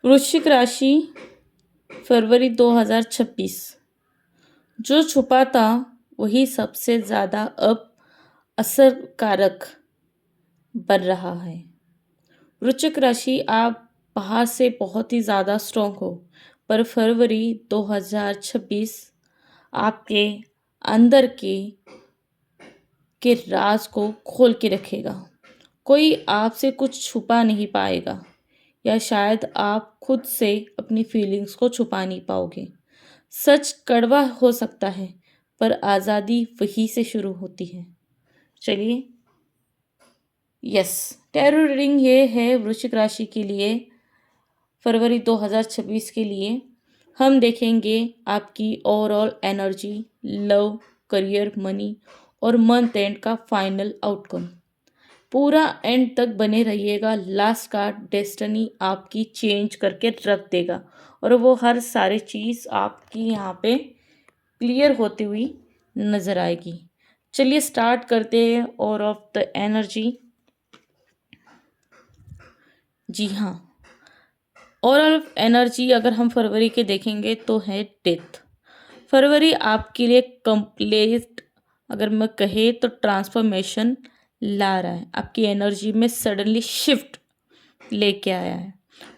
वृश्चिक राशि फरवरी 2026। जो छुपा था वही सबसे ज़्यादा अब असरकारक बन रहा है। वृश्चिक राशि आप बाहर से बहुत ही ज़्यादा स्ट्रॉन्ग हो, पर फरवरी 2026 आपके अंदर के राज को खोल के रखेगा। कोई आपसे कुछ छुपा नहीं पाएगा, या शायद आप खुद से अपनी फीलिंग्स को छुपा नहीं पाओगे। सच कड़वा हो सकता है, पर आज़ादी वहीं से शुरू होती है। चलिए, यस, टैरो रीडिंग ये है वृश्चिक राशि के लिए फरवरी 2026 के लिए। हम देखेंगे आपकी overall energy, love, career, money और मंथ एंड का फाइनल आउटकम। पूरा एंड तक बने रहिएगा। लास्ट कार्ड डेस्टिनी आपकी चेंज करके रख देगा, और वो हर सारी चीज़ आपकी यहाँ पे क्लियर होती हुई नज़र आएगी। चलिए स्टार्ट करते हैं। और ऑफ द एनर्जी, जी हाँ, ओवरऑल एनर्जी अगर हम फरवरी के देखेंगे तो है डेथ। फरवरी आपके लिए कंप्लीट, अगर मैं कहे तो ट्रांसफॉर्मेशन ला रहा है। आपकी एनर्जी में सडनली शिफ्ट लेके आया है।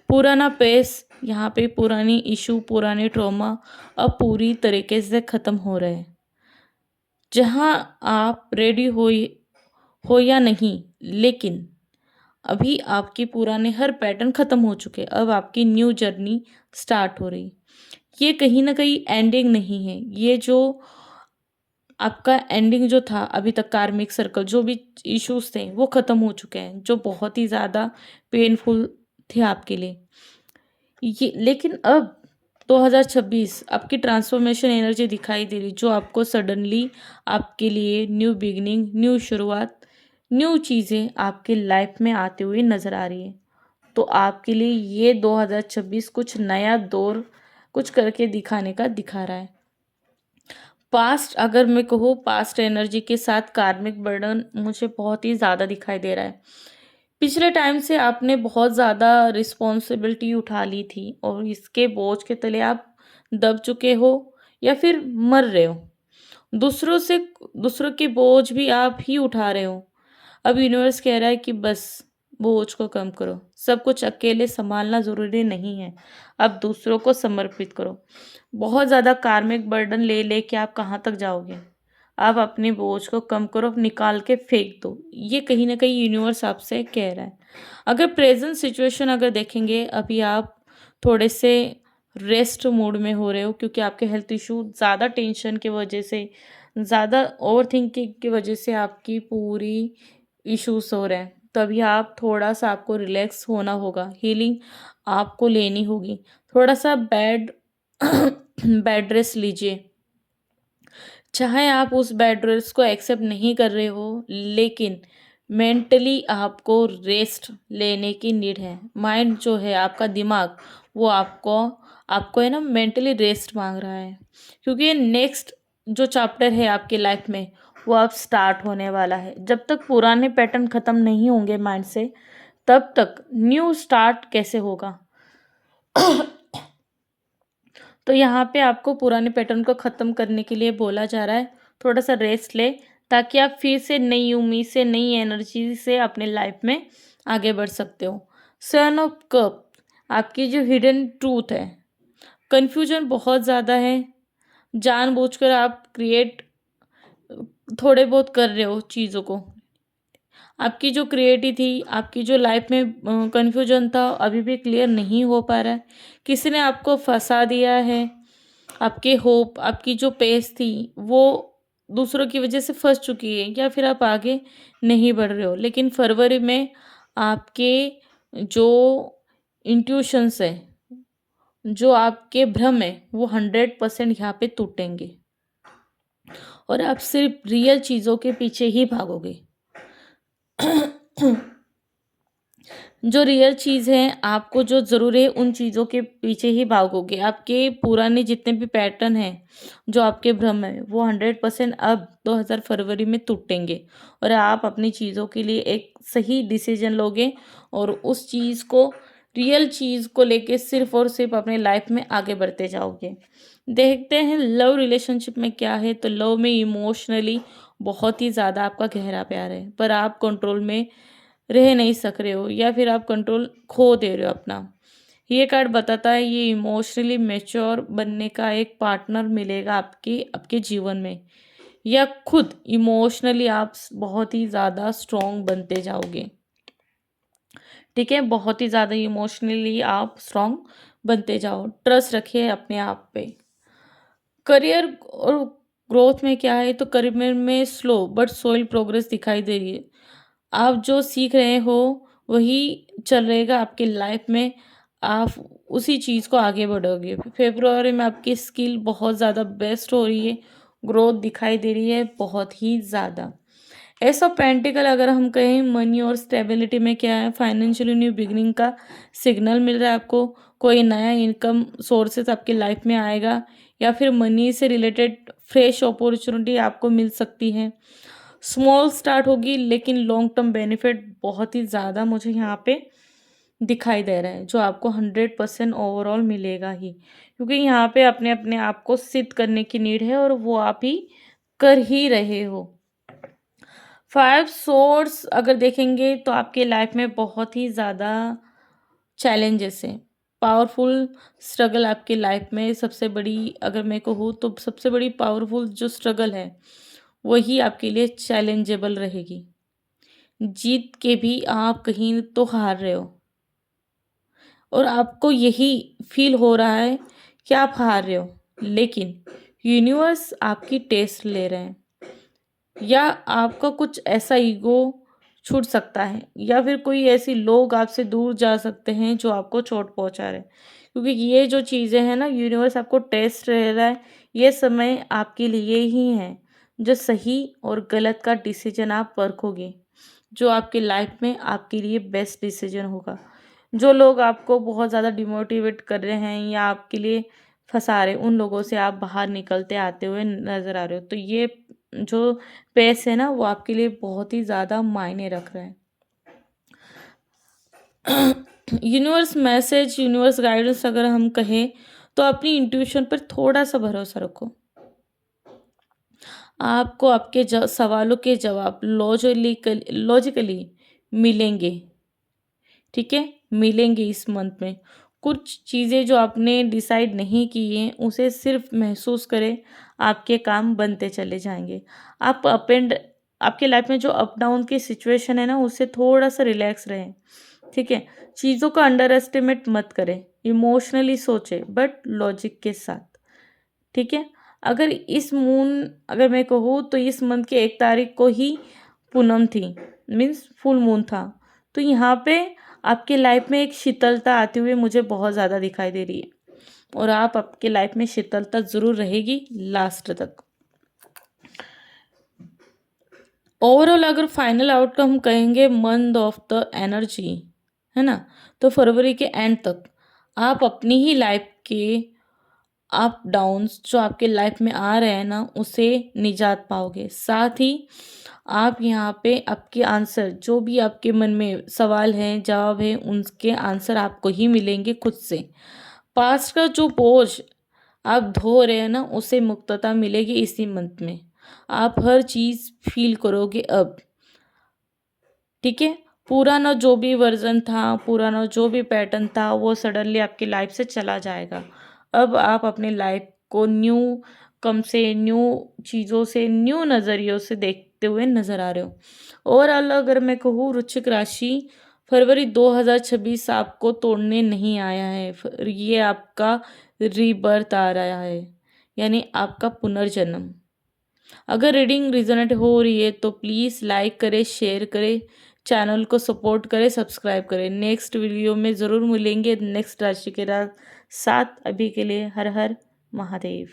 पुराना पेस, यहाँ पे पुरानी इशू, पुराने ट्रॉमा अब पूरी तरीके से ख़त्म हो रहे हैं। जहाँ आप रेडी हो या नहीं, लेकिन अभी आपके पुराने हर पैटर्न ख़त्म हो चुके हैं। अब आपकी न्यू जर्नी स्टार्ट हो रही। ये कहीं ना कहीं एंडिंग नहीं है। ये जो आपका एंडिंग जो था अभी तक, कार्मिक सर्कल जो भी इश्यूज थे वो ख़त्म हो चुके हैं, जो बहुत ही ज़्यादा पेनफुल थे आपके लिए। ये लेकिन अब 2026 आपकी ट्रांसफॉर्मेशन एनर्जी दिखाई दे रही, जो आपको सडनली आपके लिए न्यू बिगिनिंग, न्यू शुरुआत, न्यू चीज़ें आपके लाइफ में आते हुए नज़र आ रही है। तो आपके लिए ये 2026 कुछ नया दौर कुछ करके दिखाने का दिखा रहा है। पास्ट, अगर मैं कहूँ, पास्ट एनर्जी के साथ कार्मिक बर्डन मुझे बहुत ही ज़्यादा दिखाई दे रहा है। पिछले टाइम से आपने बहुत ज़्यादा रिस्पॉन्सिबिलिटी उठा ली थी, और इसके बोझ के तले आप दब चुके हो या फिर मर रहे हो। दूसरों के बोझ भी आप ही उठा रहे हो। अब यूनिवर्स कह रहा है कि बस बोझ को कम करो। सब कुछ अकेले संभालना ज़रूरी नहीं है। अब दूसरों को समर्पित करो। बहुत ज़्यादा कार्मिक बर्डन ले लेके आप कहाँ तक जाओगे? आप अपने बोझ को कम करो, निकाल के फेंक दो। ये कहीं ना कहीं यूनिवर्स आपसे कह रहा है। अगर प्रेजेंट सिचुएशन अगर देखेंगे, अभी आप थोड़े से रेस्ट मोड में हो रहे हो, क्योंकि आपके हेल्थ इशू ज़्यादा टेंशन की वजह से, ज़्यादा ओवर थिंकिंग की वजह से आपकी पूरी इश्यूज हो रहे हैं। तो अभी आप थोड़ा सा, आपको रिलैक्स होना होगा, हीलिंग आपको लेनी होगी। थोड़ा सा बेड रेस्ट लीजिए। चाहे आप उस बेड रेस्ट को एक्सेप्ट नहीं कर रहे हो, लेकिन मेंटली आपको रेस्ट लेने की नीड है। माइंड जो है, आपका दिमाग, वो आपको आपको है ना, मेंटली रेस्ट मांग रहा है, क्योंकि नेक्स्ट जो चैप्टर है आपकी लाइफ में वो अब स्टार्ट होने वाला है। जब तक पुराने पैटर्न ख़त्म नहीं होंगे माइंड से, तब तक न्यू स्टार्ट कैसे होगा? तो यहाँ पे आपको पुराने पैटर्न को ख़त्म करने के लिए बोला जा रहा है, थोड़ा सा रेस्ट ले, ताकि आप फिर से नई उम्मीद से, नई एनर्जी से अपने लाइफ में आगे बढ़ सकते हो। सन ऑफ कप, आपकी जो हिडन ट्रूथ है, कन्फ्यूजन बहुत ज़्यादा है। जानबूझकर आप क्रिएट थोड़े बहुत कर रहे हो चीज़ों को। आपकी जो क्रिएटिव थी, आपकी जो लाइफ में कन्फ्यूजन था, अभी भी क्लियर नहीं हो पा रहा है। किसी ने आपको फंसा दिया है। आपके होप, आपकी जो पेस थी, वो दूसरों की वजह से फंस चुकी है, या फिर आप आगे नहीं बढ़ रहे हो। लेकिन फरवरी में आपके जो इंट्यूशंस है, जो आपके भ्रम है, वो 100% यहाँ पे टूटेंगे, और आप सिर्फ रियल चीज़ों के पीछे ही भागोगे। जो रियल चीज़ है, आपको जो ज़रूरी है, उन चीज़ों के पीछे ही भागोगे। आपके पुराने जितने भी पैटर्न हैं, जो आपके भ्रम है, वो 100% अब 2000 फरवरी में टूटेंगे, और आप अपनी चीज़ों के लिए एक सही डिसीजन लोगे, और उस चीज़ को रियल चीज़ को लेके सिर्फ और सिर्फ अपने लाइफ में आगे बढ़ते जाओगे। देखते हैं लव रिलेशनशिप में क्या है, तो लव में इमोशनली बहुत ही ज़्यादा आपका गहरा प्यार है, पर आप कंट्रोल में रह नहीं सक रहे हो या फिर आप कंट्रोल खो दे रहे हो अपना। ये कार्ड बताता है ये इमोशनली मैच्योर बनने का एक पार्टनर मिलेगा आपके आपके जीवन में, या खुद इमोशनली आप बहुत ही ज़्यादा स्ट्रॉन्ग बनते जाओगे। ठीक है, बहुत ही ज़्यादा इमोशनली आप स्ट्रॉन्ग बनते जाओ। ट्रस्ट रखिए अपने आप पे। करियर और ग्रोथ में क्या है, तो करियर में स्लो बट सोइल प्रोग्रेस दिखाई दे रही है। आप जो सीख रहे हो वही चल रहेगा आपके लाइफ में, आप उसी चीज़ को आगे बढ़ोगे। फेब्रुआरी में आपकी स्किल बहुत ज़्यादा बेस्ट हो रही है, ग्रोथ दिखाई दे रही है बहुत ही ज़्यादा। एस ऑफ पेंटिकल अगर हम कहें मनी और स्टेबिलिटी में क्या है, फाइनेंशियली न्यू बिगनिंग का सिग्नल मिल रहा है आपको। कोई नया इनकम सोर्सेस आपकी लाइफ में आएगा या फिर मनी से रिलेटेड फ्रेश अपॉर्चुनिटी आपको मिल सकती है। स्मॉल स्टार्ट होगी लेकिन लॉन्ग टर्म बेनिफिट बहुत ही ज़्यादा मुझे यहाँ पे दिखाई दे रहा है, जो आपको 100% ओवरऑल मिलेगा ही, क्योंकि यहाँ पे अपने अपने आप को सिद्ध करने की नीड है और वो आप ही कर ही रहे हो। 5 सोर्स अगर देखेंगे तो आपके लाइफ में बहुत ही ज़्यादा चैलेंजेस हैं। पावरफुल स्ट्रगल आपके लाइफ में सबसे बड़ी अगर मैं कहूँ तो सबसे बड़ी पावरफुल जो स्ट्रगल है वही आपके लिए चैलेंजेबल रहेगी। जीत के भी आप कहीं तो हार रहे हो और आपको यही फील हो रहा है कि आप हार रहे हो, लेकिन यूनिवर्स आपकी टेस्ट ले रहे हैं, या आपका कुछ ऐसा ईगो छूट सकता है या फिर कोई ऐसी लोग आपसे दूर जा सकते हैं जो आपको चोट पहुंचा रहे हैं, क्योंकि ये जो चीज़ें हैं ना, यूनिवर्स आपको टेस्ट रह रहा है। ये समय आपके लिए ही है जो सही और गलत का डिसीजन आप परखोगे, जो आपके लाइफ में आपके लिए बेस्ट डिसीजन होगा। जो लोग आपको बहुत ज़्यादा डिमोटिवेट कर रहे हैं या आपके लिए फंसा रहे, उन लोगों से आप बाहर निकलते आते हुए नज़र आ रहे हो, तो ये जो पेस है ना वो आपके लिए बहुत ही ज़्यादा मायने रख रहा है। यूनिवर्स मैसेज, यूनिवर्स गाइडेंस अगर हम कहें तो अपनी इंट्यूशन पर थोड़ा सा भरोसा रखो। आपको आपके सवालों के जवाब लॉजिकली मिलेंगे। ठीक है, मिलेंगे इस मंथ में। कुछ चीज़ें जो आपने डिसाइड नहीं की हैं उसे सिर्फ महसूस करें, आपके काम बनते चले जाएंगे। आप अप एंड आपके लाइफ में जो अप डाउन की सिचुएशन है ना, उससे थोड़ा सा रिलैक्स रहें। ठीक है, चीज़ों का अंडर एस्टिमेट मत करें, इमोशनली सोचें बट लॉजिक के साथ। ठीक है, अगर मैं कहूँ तो इस मंथ के 1 तारीख को ही पूनम थी, मीन्स फुल मून था, तो यहाँ पे आपके लाइफ में एक शीतलता आते हुए मुझे बहुत ज़्यादा दिखाई दे रही है, और आप आपके लाइफ में शीतलता ज़रूर रहेगी लास्ट तक। ओवरऑल अगर फाइनल आउटकम कहेंगे मंथ ऑफ द एनर्जी, है ना, तो फरवरी के एंड तक आप अपनी ही लाइफ के अप डाउन्स जो आपके लाइफ में आ रहे हैं ना, उसे निजात पाओगे। साथ ही आप यहाँ पे आपके आंसर, जो भी आपके मन में सवाल हैं जवाब हैं, उनके आंसर आपको ही मिलेंगे खुद से। पास्ट का जो बोझ आप धो रहे हैं ना, उसे मुक्तता मिलेगी इसी मंथ में। आप हर चीज़ फील करोगे अब। ठीक है, पुराना जो भी वर्जन था, पुराना जो भी पैटर्न था, वो सडनली आपकी लाइफ से चला जाएगा। अब आप अपने लाइफ को न्यू चीज़ों से, न्यू नज़रियों से देखते हुए नज़र आ रहे हो। ओवरऑल अगर मैं कहूँ वृश्चिक राशि, फरवरी 2026 आपको तोड़ने नहीं आया है, ये आपका रीबर्थ आ रहा है, यानी आपका पुनर्जन्म। अगर रीडिंग रिजोनेट हो रही है तो प्लीज़ लाइक करें, शेयर करें, चैनल को सपोर्ट करें, सब्सक्राइब करें। नेक्स्ट वीडियो में ज़रूर मिलेंगे नेक्स्ट राशि के साथ। अभी के लिए हर हर महादेव।